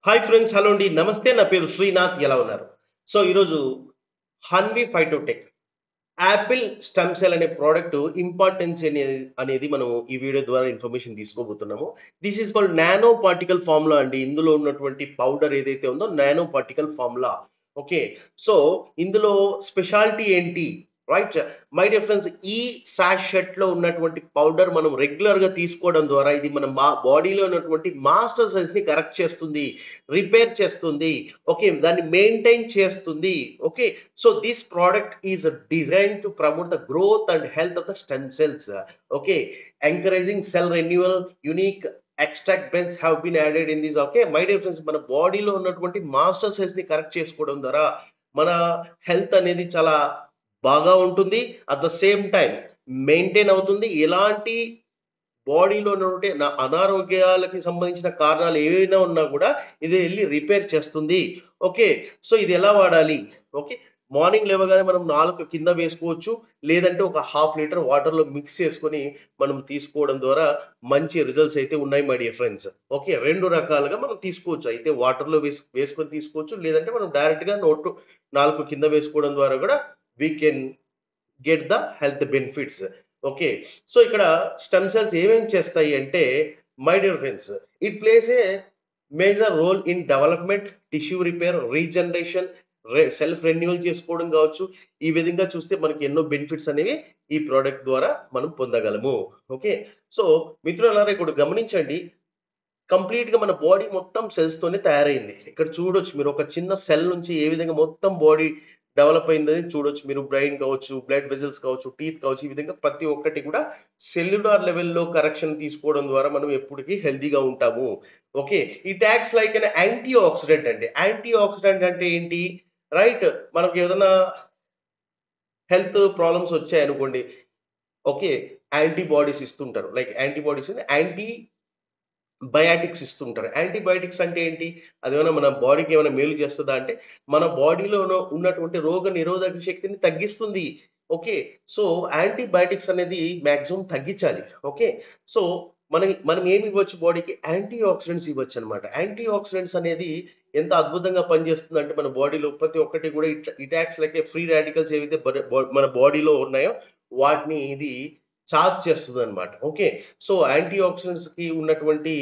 Hi friends. Hello అండి. నమస్తే. నా పేరు శ్రీనాథ్. ఎలా ఉన్నారు? సో, ఈరోజు Hanvi Phytotech apple stem cell అనే ప్రోడక్ట్ ఇంపార్టెన్స్ అనేది మనం ఈ వీడియో ద్వారా ఇన్ఫర్మేషన్ తీసుకోబోతున్నాము. This is called nano particle formula అండి. ఇందులో ఉన్నటువంటి పౌడర్ ఏదైతే ఉందో nano particle formula. Okay. So, ఇందులో స్పెషాలిటీ ఏంటి? రైట్. మై డియర్ ఫ్రెండ్స్, ఈ సాషెట్‌లో ఉన్నటువంటి పౌడర్ మనం రెగ్యులర్‌గా తీసుకోవడం ద్వారా ఇది మన బాడీలో ఉన్నటువంటి మాస్టర్ సెల్స్‌ని కరెక్ట్ చేస్తుంది. రిపేర్ చేస్తుంది. ఓకే. దాన్ని మెయింటైన్ చేస్తుంది. Okay. So this product is designed to promote the growth and health of the stem cells. Okay, encouraging cell renewal. Unique extract blends have been added in this. Okay, my dear friends, మన బాడీలో ఉన్నటువంటి master cells ని correct చేసుకోవడం ద్వారా మన health అనేది చాలా బాగా ఉంటుంది. At the same time maintain అవుతుంది. ఎలాంటి బాడీలో ఉన్నటువంటి అనారోగ్యాలకి సంబంధించిన కారణాలు ఏవైనా ఉన్నా కూడా ఇది ఎళ్లి రిపేర్ చేస్తుంది. ఓకే. సో, ఇది ఎలా వాడాలి? ఓకే. మార్నింగ్ లేవగానే మనం నాలుక కింద వేసుకోవచ్చు. లేదంటే ఒక హాఫ్ లీటర్ వాటర్‌లో మిక్స్ చేసుకొని మనం తీసుకోవడం ద్వారా మంచి రిజల్ట్స్ అయితే ఉన్నాయి మై డియర్ ఫ్రెండ్స్. ఓకే. 2 రకాలుగా మనం తీసుకోవచ్చు. అయితే వాటర్‌లో వేసుకొని తీసుకోవచ్చు. లేదంటే మనం డైరెక్ట్‌గా నాలుక కింద వేసుకోవడం ద్వారా కూడా we can get the health benefits. Okay. So, ఇక్కడ స్టెమ్ సెల్స్ ఏమేం చేస్తాయి అంటే, my dear friends, it plays a major role in development, tissue repair, regeneration, self renewal చేసుకోవడం కావచ్చు. ఈ విధంగా చూస్తే మనకి ఎన్నో బెనిఫిట్స్ అనేవి ఈ ప్రొడక్ట్ ద్వారా మనం పొందగలము. ఓకే. సో, మిత్రులారా ఇక్కడ గమనించండి. కంప్లీట్‌గా మన బాడీ మొత్తం సెల్స్‌తోనే తయారైంది. ఇక్కడ చూడొచ్చు మీరు ఒక చిన్న సెల్ నుంచి ఏ విధంగా మొత్తం బాడీ డెవలప్ అయిందని చూడొచ్చు. మీరు బ్రెయిన్ కావచ్చు, బ్లడ్ వెసెల్స్ కావచ్చు, టీత్ కావచ్చు. ఈ విధంగా ప్రతి ఒక్కటి కూడా సెల్యులార్ లెవెల్‌లో కరెక్షన్ తీసుకోవడం ద్వారా మనం ఎప్పటికి హెల్తీగా ఉంటాము. Okay. It acts like an anti oxidant అండి. యాంటీ ఆక్సిడెంట్ అంటే ఏంటి? రైట్. మనకి ఏదైనా హెల్త్ ప్రాబ్లమ్స్ వచ్చాయనుకోండి. ఓకే. యాంటీబాడీస్ ఇస్తుంటారు. లైక్ యాంటీబాడీస్ యాంటీ బయాటిక్స్ ఇస్తుంటారు. యాంటీబయాటిక్స్ అంటే ఏంటి? అదేమన్నా మన బాడీకి ఏమైనా మేలు చేస్తదా అంటే, మన బాడీలోను ఉన్నటువంటి రోగ నిరోధక శక్తిని తగ్గిస్తుంది. ఓకే. సో, యాంటీబయాటిక్స్ అనేది మాక్సిమం తగ్గించాలి. ఓకే. సో, మనం ఏమి ఇవ్వచ్చు బాడీకి? యాంటీ ఆక్సిడెంట్స్ ఇవ్వచ్చనమాట. యాంటీ ఆక్సిడెంట్స్ అనేది ఎంత అద్భుతంగా పనిచేస్తుందంటే మన బాడీలో ప్రతి ఒక్కటి కూడా it acts like a free radicals ఏవైతే మన బాడీలో ఉన్నాయో వాటిని ఇది చార్జ్ చేస్తదనమాట. ఓకే. సో, యాంటీ ఆక్సిడెంట్స్‌కి ఉన్నటువంటి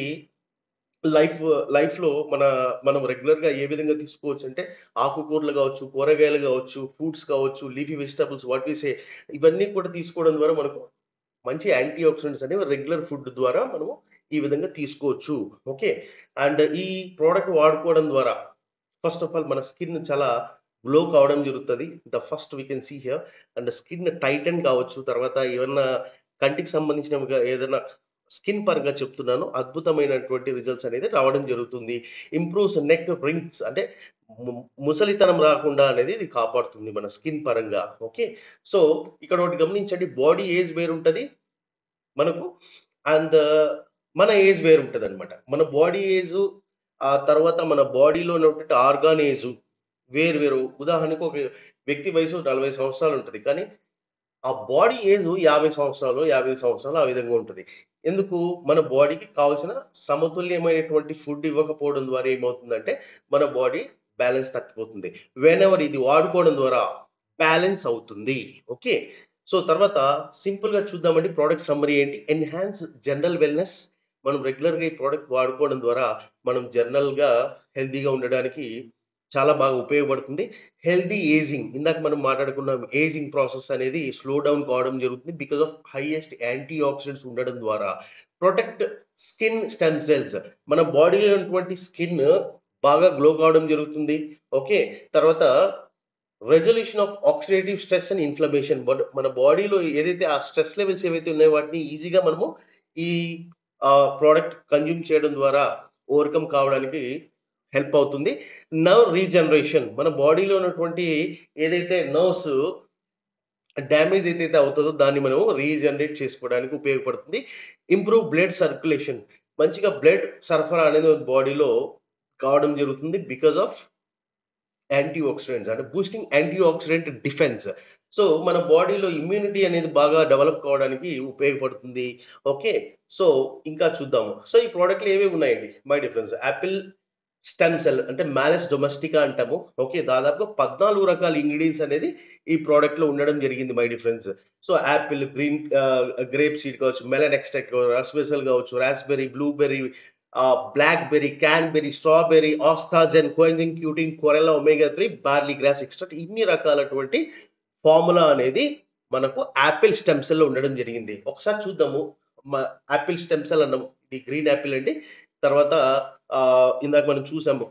లైఫ్ లైఫ్‌లో మనం రెగ్యులర్‌గా ఏ విధంగా తీసుకోవచ్చంటే, ఆకుకూరలు గావచ్చు, కూరగాయలు గావచ్చు, ఫ్రూట్స్ కావచ్చు, లీఫీ వెజిటబుల్స్ వాట్ వి సే ఇవన్నీ కూడా తీసుకోవడం ద్వారా మనకు మంచి యాంటీ ఆక్సిడెంట్స్ అనేవి రెగ్యులర్ ఫుడ్ ద్వారా మనము ఈ విధంగా తీసుకోవచ్చు. ఓకే. అండ్ ఈ ప్రొడక్ట్ వాడుకోవడం ద్వారా ఫస్ట్ ఆఫ్ ఆల్ మన స్కిన్ చాలా గ్లో కావడం జరుగుతది. First we can see here. And skin tighten కావచ్చు. తర్వాత ఏమన్నా కంటికి సంబంధించినవిగా ఏదైనా స్కిన్ పరంగా చెప్తున్నాను. అద్భుతమైనటువంటి రిజల్ట్స్ అనేది రావడం జరుగుతుంది. ఇంప్రూవ్స్ నెక్ రింగ్స్ అంటే ము ముసలితనం రాకుండా అనేది ఇది కాపాడుతుంది మన స్కిన్ పరంగా. ఓకే. సో, ఇక్కడ ఒకటి గమనించండి. బాడీ ఏజ్ వేరుంటది మనకు. అండ్ మన ఏజ్ వేరుంటదనమాట. మన బాడీ ఏజు, ఆ తర్వాత మన బాడీలో ఉన్నటువంటి ఆర్గాన్ ఏజు వేరు వేరు. ఉదాహరణకు ఒక వ్యక్తి వయసు 40 సంవత్సరాలుంటది. కానీ ఆ బాడీ ఏజు 50 సంవత్సరాలు, 55 సంవత్సరాలు ఆ విధంగా ఉంటది. ఎందుకు? మన బాడీకి కావాల్సిన సమతుల్యమైనటువంటి ఫుడ్ ఇవ్వకపోవడం ద్వారా ఏమవుతుందంటే, మన బాడీ బ్యాలెన్స్ తప్పిపోతుంది. వెనెవర్ ఇది వాడుకోవడం ద్వారా బ్యాలెన్స్ అవుతుంది. ఓకే. సో, తర్వాత సింపుల్‌గా చూద్దామండి ప్రొడక్ట్ సమ్మరీ ఏంటి? Enhance general wellness. మనం రెగ్యులర్‌గా ఈ ప్రొడక్ట్ వాడుకోవడం ద్వారా మనం జనరల్‌గా హెల్తీగా ఉండడానికి చాలా బాగా ఉపయోగపడుతుంది. హెల్తీ ఏజింగ్ ఇందాక మనం మాట్లాడుకున్నాం. ఏజింగ్ ప్రాసెస్ అనేది స్లో డౌన్ కావడం జరుగుతుంది. Because of highest antioxidants ఉండడం ద్వారా. ప్రొటెక్ట్ స్కిన్ స్టెమ్ సెల్స్ మన బాడీలో ఉన్నటువంటి స్కిన్ బాగా గ్లో కావడం జరుగుతుంది. ఓకే. తర్వాత resolution of oxidative stress and inflammation మన బాడీలో ఏదైతే ఆ స్ట్రెస్ లెవెల్స్ ఏవైతే ఉన్నాయో వాటిని ఈజీగా మనము ఈ ప్రొడక్ట్ కన్జ్యూమ్ చేయడం ద్వారా ఓవర్‌కమ్ కావడానికి హెల్ప్ అవుతుంది. నర్వ్ రీజనరేషన్ మన బాడీలో ఉన్నటువంటి ఏదైతే నర్వ్స్ డ్యామేజ్ ఏదైతే అవుతదో దాన్ని మనం రీజనరేట్ చేసుకోవడానికి ఉపయోగపడుతుంది. ఇంప్రూవ్ బ్లడ్ సర్క్యులేషన్ మంచిగా బ్లడ్ సరఫరా అనేది బాడీలో కావడం జరుగుతుంది. బికాస్ ఆఫ్ యాంటీ ఆక్సిడెంట్స్ అంటే boosting anti oxidant defence. So, మన బాడీలో ఇమ్యూనిటీ అనేది బాగా డెవలప్ కావడానికి ఉపయోగపడుతుంది. ఓకే. సో, ఇంకా చూద్దాము. సో, ఈ ప్రొడక్ట్‌లు ఏవేవి ఉన్నాయండి? My dear friends. Apple stem cell అంటే మ్యాలస్ డొమెస్టికా అంటాము. ఓకే. దాదాపుగా 14 రకాల ఇంగ్రీడియెంట్స్ అనేది ఈ ప్రొడక్ట్‌లో ఉండడం జరిగింది my dear friends. So, apple, grape seed కావచ్చు, మెలన్ ఎక్స్ట్రాక్ట్, రస్బెసల్ కావచ్చు, raspberry, blueberry, blackberry, cranberry, strawberry, ఆస్టాజెన్, కోఎంజిన్ క్యూటిన్, chlorella, omega 3, barley grass extract ఇన్ని రకాలటువంటి ఫార్ములా అనేది మనకు యాపిల్ స్టెమ్ సెల్‌లో ఉండడం జరిగింది. ఒకసారి చూద్దాము. మ యాపిల్ స్టెమ్ సెల్ అన్నాం. ఇది గ్రీన్ యాపిల్ అండి. తర్వాత ఇందాక మనం చూసాము.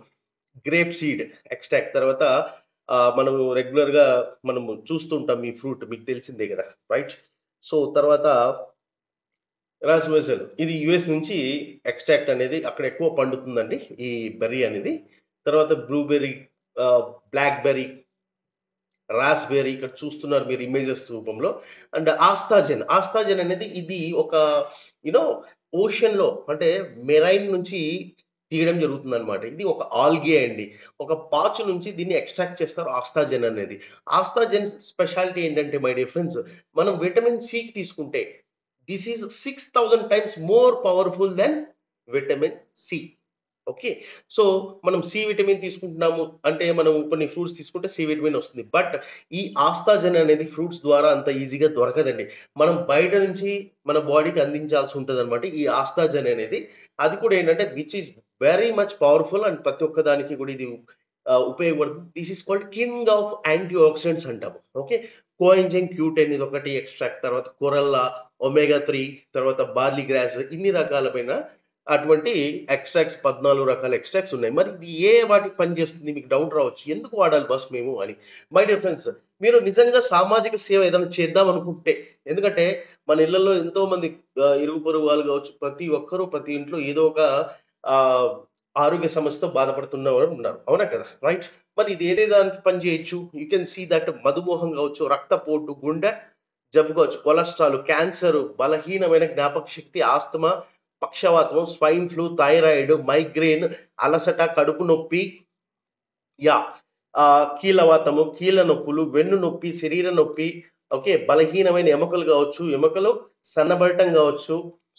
గ్రేప్ సీడ్ ఎక్స్ట్రాక్ట్ తర్వాత మనము రెగ్యులర్‌గా మనము చూస్తూ ఉంటాం ఈ ఫ్రూట్ మీకు తెలిసిందే గదా! రైట్. సో, తర్వాత రాస్బెర్రీ ఇది యూఎస్ నుంచి ఎక్స్ట్రాక్ట్ అనేది అక్కడ ఎక్కువ పండుతుందండి. ఈ బెర్రీ అనేది. తర్వాత బ్లూబెర్రీ, బ్లాక్‌బెర్రీ, రాస్బెర్రీ ఇక్కడ చూస్తున్నారు మీరు ఇమేజెస్ రూపంలో. అండ్ ఆస్థాజెన్ అనేది ఇది ఒక యూ నో ఓషన్‌లో అంటే మెరైన్ నుంచి తీయడం జరుగుతుందనమాట. ఇది ఒక ఆల్గే అండి. ఒక పాచు నుంచి దీన్ని ఎక్స్ట్రాక్ట్ చేస్తారు ఆస్థాజెన్ అనేది. ఆస్థాజెన్ స్పెషాలిటీ ఏంటంటే మై డియర్ ఫ్రెండ్స్ మనం విటమిన్ సికి తీసుకుంటే this is 6000 times more powerful than vitamin C. Okay. So, మనం సి విటమిన్ తీసుకుంటున్నాము అంటే, మనం కొన్ని ఫ్రూట్స్ తీసుకుంటే సి విటమిన్ వస్తుంది. బట్ ఈ ఆస్థాజన్ అనేది ఫ్రూట్స్ ద్వారా అంత ఈజీగా దొరకదండి. మనం బయట నుంచి మన బాడీకి అందించాల్సి ఉంటదనమాట. ఈ ఆస్థాజన్ అనేది. అది కూడా ఏంటంటే which is very much powerful and ప్రతి ఒక్క దానికి కూడా ఇది ఉపయోగపడుతుంది. This is called king of antioxidants అంటాము. ఓకే. కోఎంజైమ్ క్యూటెన్ ఇదొకటి ఎక్స్ట్రాక్ట్, తర్వాత కొరల్లా, ఒమేగా 3, తర్వాత బార్లీ గ్రాస్ ఇన్ని రకాలమైన అటువంటి ఎక్స్‌ట్రాక్ట్స్ 14 రకాల ఎక్స్‌ట్రాక్ట్స్ ఉన్నాయి. మరి ఇది ఏ వాటికి పనిచేస్తుంది? మీకు డౌట్ రావచ్చు. ఎందుకు వాడాలి బాస్ మేము అని. మై డియర్ ఫ్రెండ్స్ మీరు నిజంగా సామాజిక సేవ ఏదైనా చేద్దాం అనుకుంటే ఎందుకంటే మన ఇళ్లలో ఎంతోమంది ఇరుగు పొరుగు వాళ్ళు కావచ్చు, ప్రతి ఒక్కరు ప్రతి ఇంట్లో ఏదో ఒక ఆహ్, ఆరోగ్య సమస్యతో బాధపడుతున్నవారు ఉన్నారు. అవునా కదా! రైట్. మరి ఇది ఏదే దానికి పని చేయొచ్చు. యూ కెన్ సీ దట్ మధుమేహం కావచ్చు, రక్తపోటు, గుండె జబ్బు కావచ్చు, కొలెస్ట్రాల్, క్యాన్సర్, బలహీనమైన జ్ఞాపక శక్తి, ఆస్తమా, పక్షవాతం, స్వైన్ ఫ్లూ, థైరాయిడ్, మైగ్రేన్, అలసట, కడుపు నొప్పి, యాహ్! కీళ్ళవాతము, కీళ్ళ నొప్పులు, వెన్ను నొప్పి, శరీర నొప్పి, ఓకే. బలహీనమైన ఎముకలు గావచ్చు, ఎముకలు సన్నబడటం గావచ్చు,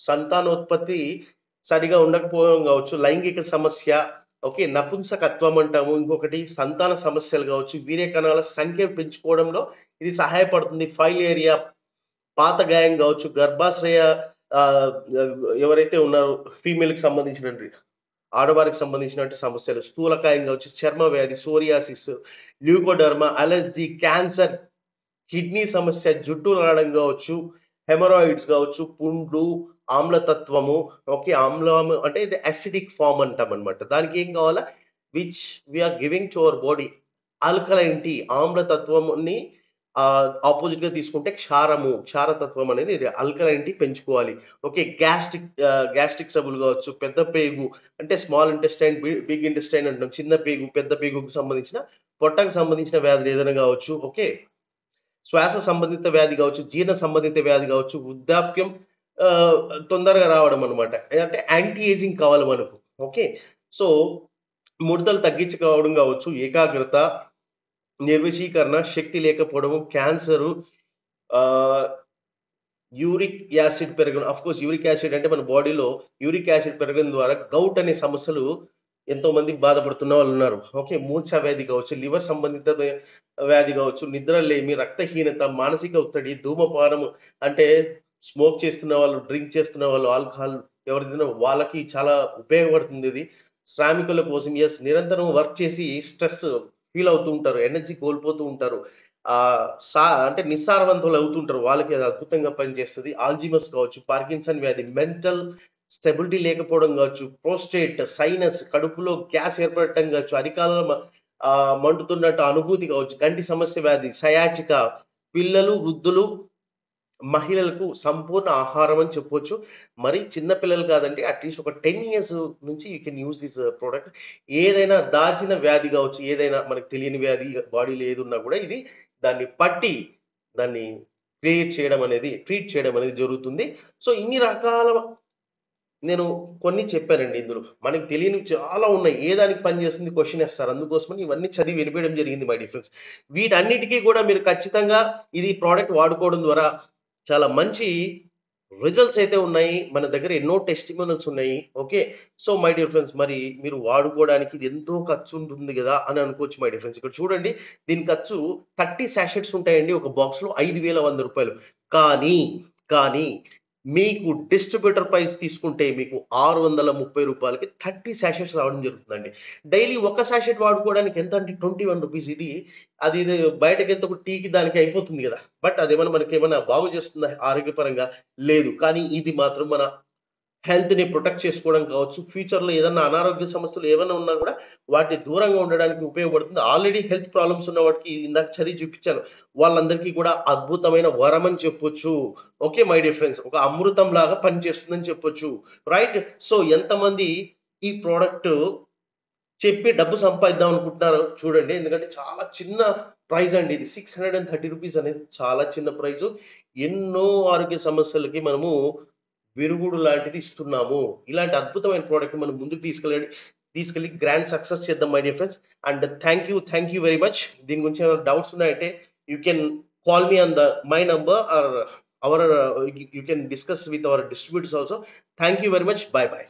సంతానోత్పత్తి సరిగా ఉండకపోవడం గావచ్చు, లైంగిక సమస్య, ఓకే. నపుంసకత్వం అంటాము. ఇంకొకటి సంతాన సమస్యలు గావచ్చు, వీర్య కణాల సంఖ్య పెంచుకోవడంలో ఇది సహాయపడుతుంది. ఫైల్ ఏరియా, పాత గాయం గావచ్చు, గర్భాశయ ఆహ్, ఎవరైతే ఉన్నారో ఫీమేల్‌కి సంబంధించినటువంటి ఆడవారికి సమస్యలు, స్థూలకాయం కావచ్చు, చర్మ వ్యాధి, psoriasis, leucoderma, allergy, cancer, kidney సమస్య, జుట్టు రాలడం కావచ్చు, హెమరాయిడ్స్ కావచ్చు, పుండ్లు, ఆమ్లతత్వము, ఓకే. ఆమ్లం అంటే ఇది అసిడిక్ ఫార్మ్ అంటామనమాట. దానికి ఏం కావాలా? Which we are giving to our body alkalinity ఆమ్లతత్వంని ఆపోజిట్‌గా తీసుకుంటే క్షారతత్వం అనేది ఆల్కలైన్ టీ పెంచుకోవాలి. ఓకే. గ్యాస్ట్రిక్ ట్రబుల్ కావచ్చు, పెద్ద పేగు అంటే స్మాల్ ఇంటెస్టైన్, బిగ్ ఇంటెస్టైన్ అంటాం. చిన్న పేగు, పెద్ద పేగుకి సంబంధించిన పొట్టకు సంబంధించిన వ్యాధులు ఏదైనా కావచ్చు. ఓకే. శ్వాస సంబంధిత వ్యాధి కావచ్చు, జీర్ణ సంబంధిత వ్యాధి కావచ్చు, వృద్ధాప్యం ఆహ్, తొందరగా రావడం అన్నమాట. అంటే యాంటీ ఏజింగ్ కావాలి మనకు. ఓకే. సో, ముడతలు తగ్గించుకోవడం కావచ్చు, ఏకాగ్రత, నిర్విషీకరణ, శక్తి లేకపోవడము, క్యాన్సరు, ఆహ్, యూరిక్ యాసిడ్ పెరగడం. ఆఫ్‌కోర్స్ యూరిక్ యాసిడ్ అంటే మన బాడీలో యూరిక్ యాసిడ్ పెరగడం ద్వారా గౌట్ అనే సమస్యలు ఎంతోమంది బాధపడుతున్న వాళ్ళున్నారు. ఓకే. మూర్ఛ వ్యాధి కావచ్చు, లివర్ సంబంధిత వ్యాధి కావచ్చు, నిద్రలేమి, రక్తహీనత, మానసిక ఒత్తిడి, ధూమపానము అంటే స్మోక్ చేస్తున్న వాళ్ళు, డ్రింక్ చేస్తున్న వాళ్ళు, ఆల్కహాల్ ఎవరిదైనా వాళ్ళకి చాలా ఉపయోగపడుతుందిది. శ్రామికుల కోసం నిరంతరం వర్క్ చేసి స్ట్రెస్ ఫీల్ అవుతూ ఉంటారు. ఎనర్జీ కోల్పోతూ ఉంటారు. అంటే నిస్సారవంతులు అవుతుంటారు. వాళ్ళకి అది అద్భుతంగా పనిచేస్తది. ఆల్జీమర్స్ కావచ్చు, పార్కిన్సన్ వ్యాధి, మెంటల్ స్టెబిలిటీ లేకపోవడం కావచ్చు, ప్రోస్టేట్, సైనస్, కడుపులో గ్యాస్ ఏర్పడటం కావచ్చు, అరికాలలో మండుతున్నట్టు అనుభూతి కావచ్చు, కంటి సమస్య వ్యాధి, సయాటికా, పిల్లలు, వృద్ధులు, మహిళలకు సంపూర్ణ ఆహారం అని చెప్పొచ్చు. మరి చిన్న పిల్లలు కాదండి. అట్‌లీస్ట్ ఒక 10 ఇయర్స్ నుంచి you can use this product. ఏదైనా దాచిన వ్యాధి గావచ్చు, ఏదైనా మనకు తెలియని వ్యాధి బాడీలో ఏదున్నా గూడా ఇది దాన్ని పట్టి, దాన్ని ట్రీట్ చేయడం అనేది జరుగుతుంది. సో, ఇన్ని రకాల నేను కొన్ని చెప్పానండి ఇందులో. మనకు తెలియనివి చాలా ఉన్నాయి. ఏ దానికి పని చేస్తుంది క్వెషన్ ఏస్తారు. అందుకోసమని ఇవన్నీ చదివి వినిపియడం జరిగింది మై డియర్ ఫ్రెండ్స్. వీటన్నిటికి కూడా మీరు ఖచ్చితంగా ఇది ప్రొడక్ట్ వాడుకోవడం ద్వారా చాలా మంచి రిజల్ట్స్ అయితే ఉన్నాయి. మన దగ్గర ఎన్నో టెస్టిమోనియల్స్ ఉన్నాయి. Okay. So, my dear friends, మరి మీరు వాడుకోవడానికి ఇది ఎంతో ఖర్చు ఉంటుంది గదా! అని అనుకోవచ్చు మై డియర్ ఫ్రెండ్స్. ఇక్కడ చూడండి, దీని ఖర్చు 30 సాషెట్స్ ఉంటాయండి ఒక బాక్స్‌లో, రూ. 5,100. కానీ, కానీ మీకు డిస్ట్రిబ్యూటర్ ప్రైస్ తీసుకుంటే మీకు రూ. 630కి 30 సాషెట్స్ రావడం జరుగుతుందండి. డైలీ ఒక సాషెట్ వాడుకోవడానికి ఎంత అంటే రూ. 21. ఇది బయటకెళ్తే ఒక టీకి దానికి అయిపోతుంది గదా! బట్ అదేమన్నా మనకేమన్నా బాగు చేస్తుందా ఆరోగ్యపరంగా? లేదు. కానీ ఇది మాత్రం మన హెల్త్‌ని ప్రొటెక్ట్ చేసుకోవడం కావచ్చు, ఫ్యూచర్‌లో ఏదన్నా అనారోగ్య సమస్యలు ఏవన్నా ఉన్నా గూడా వాటి దూరంగా ఉండడానికి ఉపయోగపడుతుంది. ఆల్రెడీ హెల్త్ ప్రాబ్లమ్స్ ఉన్న వాటికి ఇందాక చదివి చూపించాను. వాళ్ళందరికీ కూడా అద్భుతమైన వరం అని చెప్పొచ్చు. ఓకే. మై డియర్ ఫ్రెండ్స్, ఒక అమృతంలాగా పనిచేస్తుందని చెప్పొచ్చు. రైట్. సో, ఎంతమంది ఈ ప్రొడక్ట్ చెప్పి డబ్బు సంపాదిద్దాం అనుకుంటున్నారో చూడండి. ఎందుకంటే చాలా చిన్న ప్రైజ్ అండి ఇది. రూ. 630 అనేది చాలా చిన్న ప్రైజు. ఎన్నో ఆరోగ్య సమస్యలకి మనము విరుగుడు లాంటిది ఇస్తున్నాము. ఇలాంటి అద్భుతమైన ప్రొడక్ట్‌ని మనం ముందుకు తీసుకెళ్ళి గ్రాండ్ సక్సెస్ చేద్దాం my dear friends. And thank you very much. దీని గురించి ఏమైనా డౌట్స్ ఉన్నాయంటే you can call me on my number or our you can discuss with our distributors also. Thank you very much. Bye by.